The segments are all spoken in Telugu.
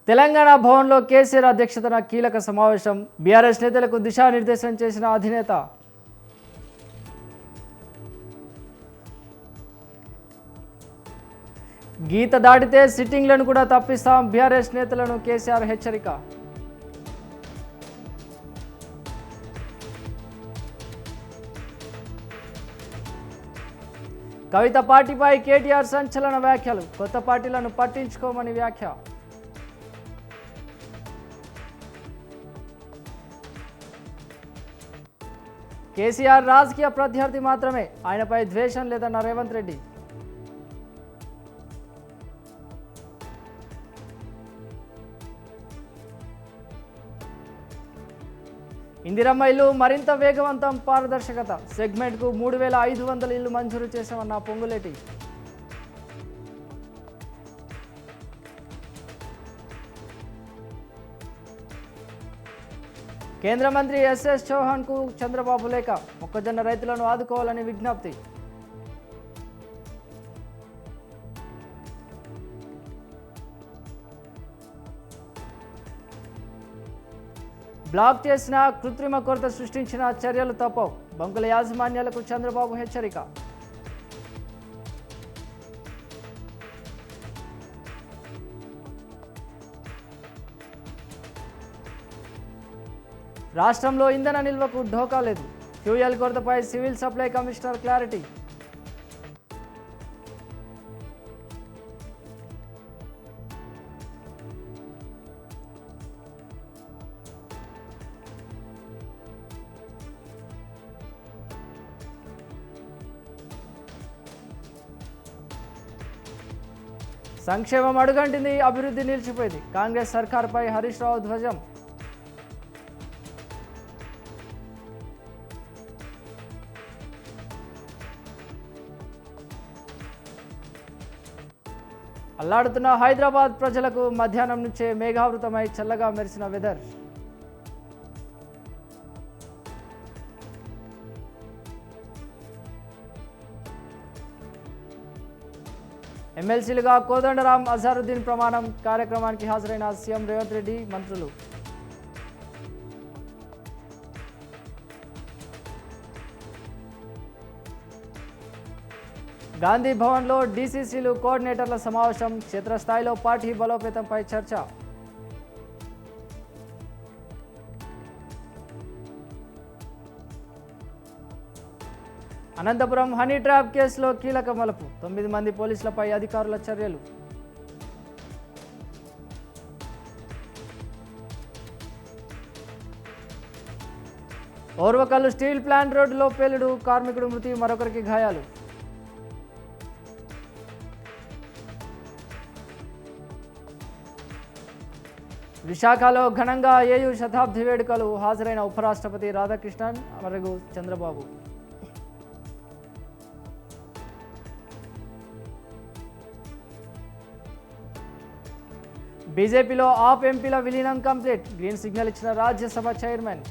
తెలంగాణ భవన్లో కేసీఆర్ అధ్యక్షతన కీలక సమావేశం. బీఆర్ఎస్ నేతలకు దిశానిర్దేశం చేసిన అధినేత. గీత దాటితే సిట్టింగ్లను కూడా తప్పిస్తాం, బీఆర్ఎస్ నేతలను కేసీఆర్ హెచ్చరిక. కవిత పార్టీపై కేటీఆర్ సంచలన వ్యాఖ్యలు. కొత్త పార్టీలను పట్టించుకోమని వ్యాఖ్య. కేసీఆర్ రాజకీయ ప్రత్యర్థి మాత్రమే, ఆయనపై ద్వేషం లేదన్న రేవంత్ రెడ్డి. ఇందిరమ్మ ఇల్లు మరింత వేగవంతం, పారదర్శకత. సెగ్మెంట్కు 3500 ఇళ్లు మంజూరు చేశామన్న పొంగులేటి. కేంద్ర మంత్రి ఎస్ఎస్ చౌహాన్కు చంద్రబాబు లేఖ. మొక్కజొన్న రైతులను ఆదుకోవాలని విజ్ఞప్తి. బ్లాక్ చేసిన కృత్రిమ కొరత సృష్టించిన చర్యలు తప్పవు, బంకుల యాజమాన్యాలకు చంద్రబాబు హెచ్చరిక. రాష్ట్రంలో ఇంధన నిల్వకు ఢోకా లేదు, ఫ్యూయల్ కొరతపై సివిల్ సప్లై కమిషనర్ క్లారిటీ. సంక్షేమం అడుగంటింది, అభివృద్ధి నిలిచిపోయింది. కాంగ్రెస్ సర్కార్పై హరీష్ రావు ధ్వజం. అల్లాడుతున్న హైదరాబాద్ ప్రజలకు మధ్యాహ్నం నుంచే మేఘావృతమై చల్లగా మెరిసిన వెదర్. ఎమ్మెల్సీలుగా కోదండరాం, అజారుద్దీన్ ప్రమాణం. కార్యక్రమానికి హాజరైన సీఎం రేవంత్ రెడ్డి, మంత్రులు. గాంధీ భవన్లో డీసీసీలు కోఆర్డినేటర్ల సమావేశం. క్షేత్రస్థాయిలో పార్టీ బలోపేతంపై చర్చ. అనంతపురం హనీ ట్రాప్ కేసులో కీలక మలుపు. 9 మంది పోలీసులపై అధికారుల చర్యలు. ఓర్వకల్లు స్టీల్ ప్లాంట్ రోడ్డులో పేలుడు, కార్మికుడు మృతి, మరొకరికి గాయాలు. విశాఖలో ఘనంగా ఏయూ శతాబ్ది వేడుకలు. హాజరైన ఉపరాష్ట్రపతి రాధాకృష్ణన్, మరియు చంద్రబాబు. బీజేపీలో ఆప్ ఎంపీల విలీనం కంప్లీట్. గ్రీన్ సిగ్నల్ ఇచ్చిన రాజ్యసభ చైర్మన్.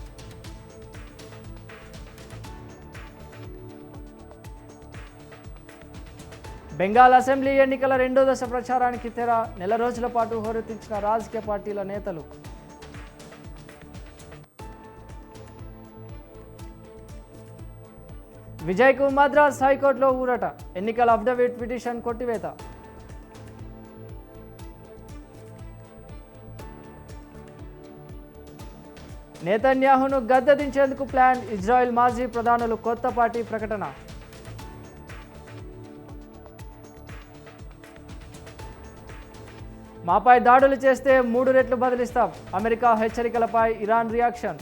బెంగాల్ అసెంబ్లీ ఎన్నికల 2వ దశ ప్రచారానికి తెర. నెల రోజుల పాటు హోరెత్తించిన రాజకీయ పార్టీల నేతలు. విజయ్కు మద్రాస్ హైకోర్టులో ఊరట. ఎన్నికల అఫిడవిట్ పిటిషన్ కొట్టివేత. నేతన్యాహును గద్దెదించేందుకు ప్లాన్. ఇజ్రాయెల్ మాజీ ప్రధానులు కొత్త పార్టీ ప్రకటన. మాపై దాడులు చేస్తే 3 రెట్లు బదిలిస్తాం. అమెరికా హెచ్చరికలపై ఇరాన్ రియాక్షన్.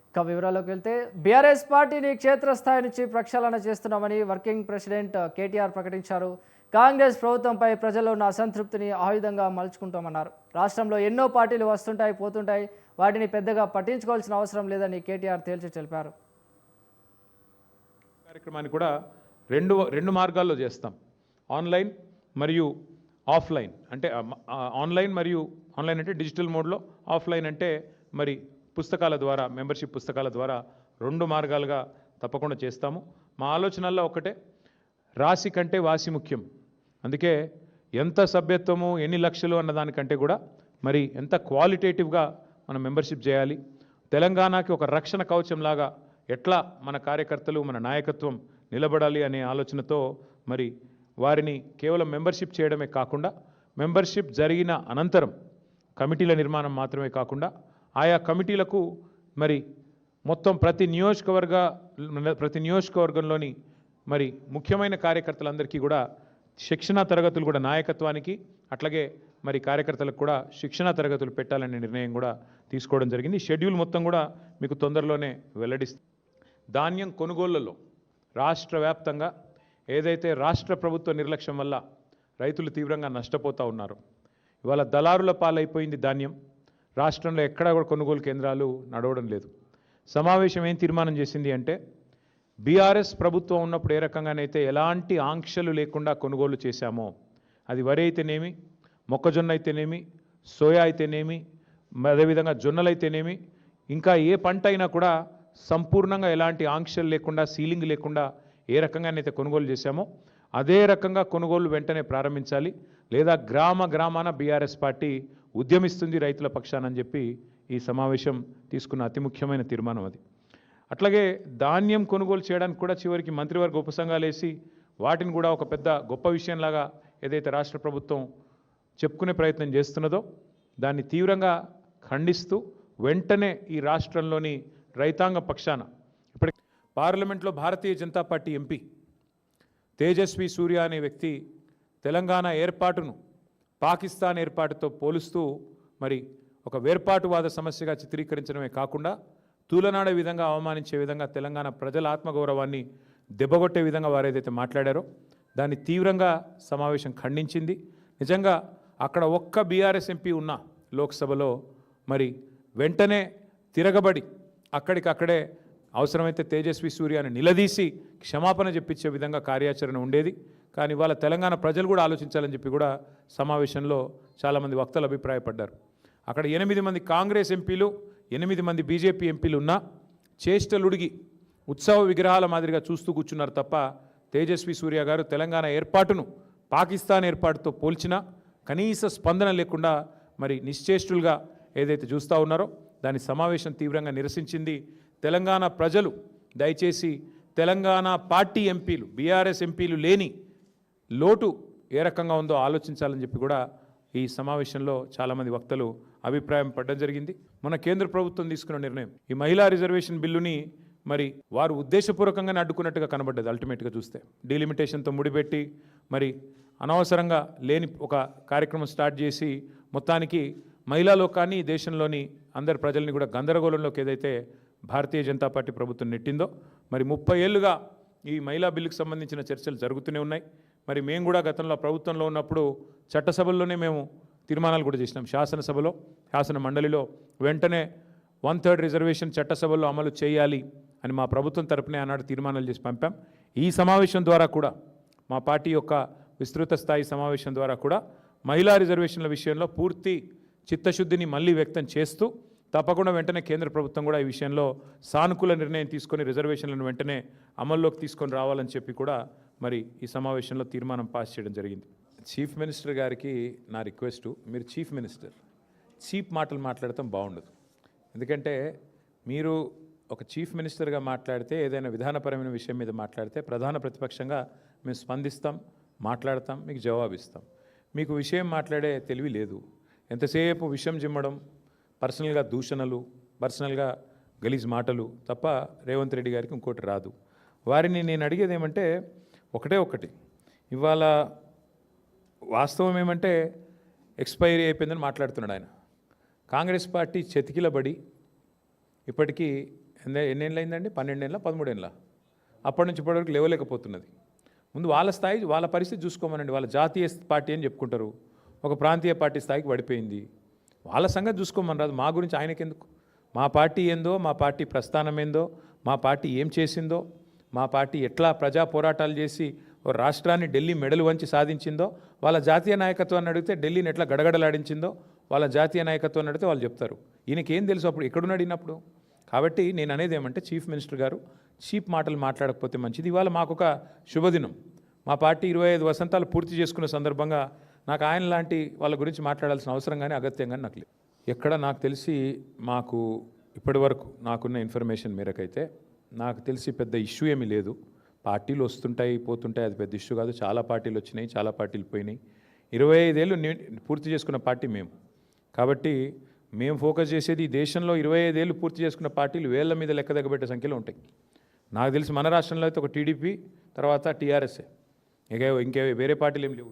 ఇక వివరాల్లోకి వెళ్తే, బీఆర్ఎస్ పార్టీని క్షేత్రస్థాయి నుంచి ప్రక్షాళన చేస్తున్నామని వర్కింగ్ ప్రెసిడెంట్ కేటీఆర్ ప్రకటించారు. కాంగ్రెస్ ప్రభుత్వంపై ప్రజల్లో ఉన్న అసంతృప్తిని ఆయుధంగా మలుచుకుంటామన్నారు. రాష్ట్రంలో ఎన్నో పార్టీలు వస్తుంటాయి, పోతుంటాయి, వాటిని పెద్దగా పట్టించుకోవాల్సిన అవసరం లేదని కేటీఆర్ తేల్చి తెలిపారు. కార్యక్రమాన్ని కూడా రెండు మార్గాల్లో చేస్తాం. ఆన్లైన్ మరియు ఆఫ్లైన్. అంటే ఆన్లైన్ అంటే డిజిటల్ మోడ్లో, ఆఫ్లైన్ అంటే మరి పుస్తకాల ద్వారా, మెంబర్షిప్ పుస్తకాల ద్వారా 2 మార్గాలుగా తప్పకుండా చేస్తాము. మా ఆలోచనల్లో ఒకటే, రాశి కంటే వాసి ముఖ్యం. అందుకే ఎంత సభ్యత్వము ఎన్ని లక్షలు అన్నదానికంటే కూడా మరి ఎంత క్వాలిటేటివ్గా మనం మెంబర్షిప్ చేయాలి, తెలంగాణకి ఒక రక్షణ కవచంలాగా ఎట్లా మన కార్యకర్తలు మన నాయకత్వం నిలబడాలి అనే ఆలోచనతో మరి వారిని కేవలం మెంబర్షిప్ చేయడమే కాకుండా మెంబర్షిప్ జరిగిన అనంతరం కమిటీల నిర్మాణం మాత్రమే కాకుండా ఆయా కమిటీలకు మరి మొత్తం ప్రతి నియోజకవర్గంలోని మరి ముఖ్యమైన కార్యకర్తలందరికీ కూడా శిక్షణా తరగతులు కూడా నాయకత్వానికి అట్లాగే మరి కార్యకర్తలకు కూడా శిక్షణా తరగతులు పెట్టాలనే నిర్ణయం కూడా తీసుకోవడం జరిగింది. షెడ్యూల్ మొత్తం కూడా మీకు తొందరలోనే వెల్లడిస్తుంది. ధాన్యం కొనుగోళ్లలో రాష్ట్ర వ్యాప్తంగా ఏదైతే రాష్ట్ర ప్రభుత్వ నిర్లక్ష్యం వల్ల రైతులు తీవ్రంగా నష్టపోతూ ఉన్నారు, ఇవాళ దళారుల పాలైపోయింది ధాన్యం. రాష్ట్రంలో ఎక్కడా కూడా కొనుగోలు కేంద్రాలు నడవడం లేదు. సమావేశం ఏం తీర్మానం చేసింది అంటే, బీఆర్ఎస్ ప్రభుత్వం ఉన్నప్పుడు ఏ రకంగానైతే ఎలాంటి ఆంక్షలు లేకుండా కొనుగోలు చేశామో, అది వరి అయితేనేమి, మొక్కజొన్న అయితేనేమి, సోయా అయితేనేమి, అదేవిధంగా జొన్నలు అయితేనేమి, ఇంకా ఏ పంట అయినా కూడా సంపూర్ణంగా ఎలాంటి ఆంక్షలు లేకుండా సీలింగ్ లేకుండా ఏ రకంగానైతే కొనుగోలు చేశామో అదే రకంగా కొనుగోలు వెంటనే ప్రారంభించాలి, లేదా గ్రామాన బీఆర్ఎస్ పార్టీ ఉద్యమిస్తుంది రైతుల పక్షానని చెప్పి ఈ సమావేశం తీసుకున్న అతి ముఖ్యమైన తీర్మానం అది. అట్లాగే ధాన్యం కొనుగోలు చేయడానికి కూడా చివరికి మంత్రివర్గ ఉపసంఘాలు వేసి వాటిని కూడా ఒక పెద్ద గొప్ప విషయంలాగా ఏదైతే రాష్ట్ర ప్రభుత్వం చెప్పుకునే ప్రయత్నం చేస్తున్నదో దాన్ని తీవ్రంగా ఖండిస్తూ వెంటనే ఈ రాష్ట్రంలోని రైతాంగ పక్షాన ఇప్పటి పార్లమెంట్లో భారతీయ జనతా పార్టీ ఎంపీ తేజస్వి సూర్య అనే వ్యక్తి తెలంగాణ ఏర్పాటును పాకిస్తాన్ ఏర్పాటుతో పోలుస్తూ మరి ఒక వేర్పాటువాద సమస్యగా చిత్రీకరించడమే కాకుండా తూలనాడే విధంగా అవమానించే విధంగా తెలంగాణ ప్రజల ఆత్మగౌరవాన్ని దెబ్బగొట్టే విధంగా వారు ఏదైతే మాట్లాడారో దాన్ని తీవ్రంగా సమావేశం ఖండించింది. నిజంగా అక్కడ ఒక్క బీఆర్ఎస్ ఎంపీ ఉన్న లోక్సభలో మరి వెంటనే తిరగబడి అక్కడికక్కడే అవసరమైతే తేజస్వి సూర్యని నిలదీసి క్షమాపణ చెప్పించే విధంగా కార్యాచరణ ఉండేది. కానీ ఇవాళ తెలంగాణ ప్రజలు కూడా ఆలోచించాలని చెప్పి కూడా సమావేశంలో చాలామంది వక్తలు అభిప్రాయపడ్డారు. అక్కడ 8 మంది కాంగ్రెస్ ఎంపీలు 8 మంది బీజేపీ ఎంపీలు ఉన్నా చేష్టలుడిగి ఉత్సవ విగ్రహాల మాదిరిగా చూస్తూ కూర్చున్నారు తప్ప తేజస్వి సూర్య గారు తెలంగాణ ఏర్పాటును పాకిస్తాన్ ఏర్పాటుతో పోల్చినా కనీస స్పందన లేకుండా మరి నిశ్చేష్టులుగా ఏదైతే చూస్తూ ఉన్నారో దాని సమావేశం తీవ్రంగా నిరసించింది. తెలంగాణ ప్రజలు దయచేసి తెలంగాణ పార్టీ ఎంపీలు బీఆర్ఎస్ ఎంపీలు లేని లోటు ఏ రకంగా ఉందో ఆలోచించాలని చెప్పి కూడా ఈ సమావేశంలో చాలామంది వక్తలు అభిప్రాయం పడడం జరిగింది. మన కేంద్ర ప్రభుత్వం తీసుకున్న నిర్ణయం ఈ మహిళా రిజర్వేషన్ బిల్లుని మరి వారు ఉద్దేశపూర్వకంగానే అడ్డుకున్నట్టుగా కనబడ్డది. అల్టిమేట్గా చూస్తే డీలిమిటేషన్తో ముడిపెట్టి మరి అనవసరంగా లేని ఒక కార్యక్రమం స్టార్ట్ చేసి మొత్తానికి మహిళా లోకాన్ని దేశంలోని అందరి ప్రజల్ని కూడా గందరగోళంలోకి ఏదైతే భారతీయ జనతా పార్టీ ప్రభుత్వం నెట్టిందో మరి 30 ఏళ్ళుగా ఈ మహిళా బిల్లుకు సంబంధించిన చర్చలు జరుగుతూనే ఉన్నాయి. మరి మేము కూడా గతంలో ప్రభుత్వంలో ఉన్నప్పుడు చట్టసభల్లోనే మేము తీర్మానాలు కూడా చేసినాం. శాసనసభలో శాసన మండలిలో వెంటనే 1/3 రిజర్వేషన్ చట్టసభల్లో అమలు చేయాలి అని మా ప్రభుత్వం తరపునే ఆనాడు తీర్మానాలు చేసి పంపాం. ఈ సమావేశం ద్వారా కూడా మా పార్టీ యొక్క విస్తృత స్థాయి సమావేశం ద్వారా కూడా మహిళా రిజర్వేషన్ల విషయంలో పూర్తి చిత్తశుద్ధిని మళ్ళీ వ్యక్తం చేస్తూ తప్పకుండా వెంటనే కేంద్ర ప్రభుత్వం కూడా ఈ విషయంలో సానుకూల నిర్ణయం తీసుకొని రిజర్వేషన్లను వెంటనే అమల్లోకి తీసుకొని రావాలని చెప్పి కూడా మరి ఈ సమావేశంలో తీర్మానం పాస్ చేయడం జరిగింది. చీఫ్ మినిస్టర్ గారికి నా రిక్వెస్టు, మీరు చీఫ్ మినిస్టర్ చీప్ మాటలు మాట్లాడటం బాగుండదు. ఎందుకంటే మీరు ఒక చీఫ్ మినిస్టర్గా మాట్లాడితే ఏదైనా విధానపరమైన విషయం మీద మాట్లాడితే ప్రధాన ప్రతిపక్షంగా మేము స్పందిస్తాం, మాట్లాడతాం, మీకు జవాబిస్తాం. మీకు విషయం మాట్లాడే తెలివి లేదు. ఎంతసేపు విషయం జిమ్మడం, పర్సనల్గా దూషణలు, పర్సనల్గా గలీజ్ మాటలు తప్ప రేవంత్ రెడ్డి గారికి ఇంకోటి రాదు. వారిని నేను అడిగేది ఏమంటే ఒకటి ఇవాళ వాస్తవం ఏమంటే ఎక్స్పైరీ అయిపోయిందని మాట్లాడుతున్నాడు ఆయన. కాంగ్రెస్ పార్టీ చెతికిలబడి ఇప్పటికీ ఎన్నేళ్ళు అయిందండి? 12 ఏళ్ళ 13 ఏళ్ళ అప్పటి నుంచి ఇప్పటివరకు లేవలేకపోతున్నది. ముందు వాళ్ళ స్థాయి వాళ్ళ పరిస్థితి చూసుకోమనండి. వాళ్ళ జాతీయ పార్టీ అని చెప్పుకుంటారు, ఒక ప్రాంతీయ పార్టీ స్థాయికి పడిపోయింది. వాళ్ళ సంగతి చూసుకోమని రాదు. మా గురించి ఆయనకెందుకు? మా పార్టీ ఏందో, మా పార్టీ ప్రస్థానం ఏందో, మా పార్టీ ఏం చేసిందో, మా పార్టీ ఎట్లా ప్రజా పోరాటాలు చేసి ఓ రాష్ట్రాన్ని ఢిల్లీ మెడలు వంచి సాధించిందో, వాళ్ళ జాతీయ నాయకత్వాన్ని అడిగితే ఢిల్లీని ఎట్లా గడగడలాడించిందో వాళ్ళ జాతీయ నాయకత్వాన్ని అడిగితే వాళ్ళు చెప్తారు. ఈయనకేం తెలుసు అప్పుడు ఎక్కడున్నాడు ఈయనప్పుడు? కాబట్టి నేను అనేది ఏమంటే చీఫ్ మినిస్టర్ గారు చీప్ మాటలు మాట్లాడకపోతే మంచిది. ఇవాళ మాకు ఒక శుభదినం. మా పార్టీ 25 వసంతాలు పూర్తి చేసుకున్న సందర్భంగా నాకు ఆయన లాంటి వాళ్ళ గురించి మాట్లాడాల్సిన అవసరం కానీ అగత్యం కానీ నాకు లేదు. ఎక్కడ నాకు తెలిసి మాకు ఇప్పటి వరకు నాకున్న ఇన్ఫర్మేషన్ మేరకైతే నాకు తెలిసి పెద్ద ఇష్యూ ఏమీ లేదు. పార్టీలు వస్తుంటాయి పోతుంటాయి, అది పెద్ద ఇష్యూ కాదు. చాలా పార్టీలు వచ్చినాయి, చాలా పార్టీలు పోయినాయి. 25 ఏళ్ళు పూర్తి చేసుకున్న పార్టీ మేము. కాబట్టి మేము ఫోకస్ చేసేది ఈ దేశంలో 25 ఏళ్ళు పూర్తి చేసుకున్న పార్టీలు వేళ్ల మీద లెక్క దగ్గబెట్టే సంఖ్యలో ఉంటాయి. నాకు తెలిసి మన రాష్ట్రంలో అయితే ఒక టీడీపీ, తర్వాత టీఆర్ఎస్ఏ, ఇంకే వేరే పార్టీలు ఏం లేవు.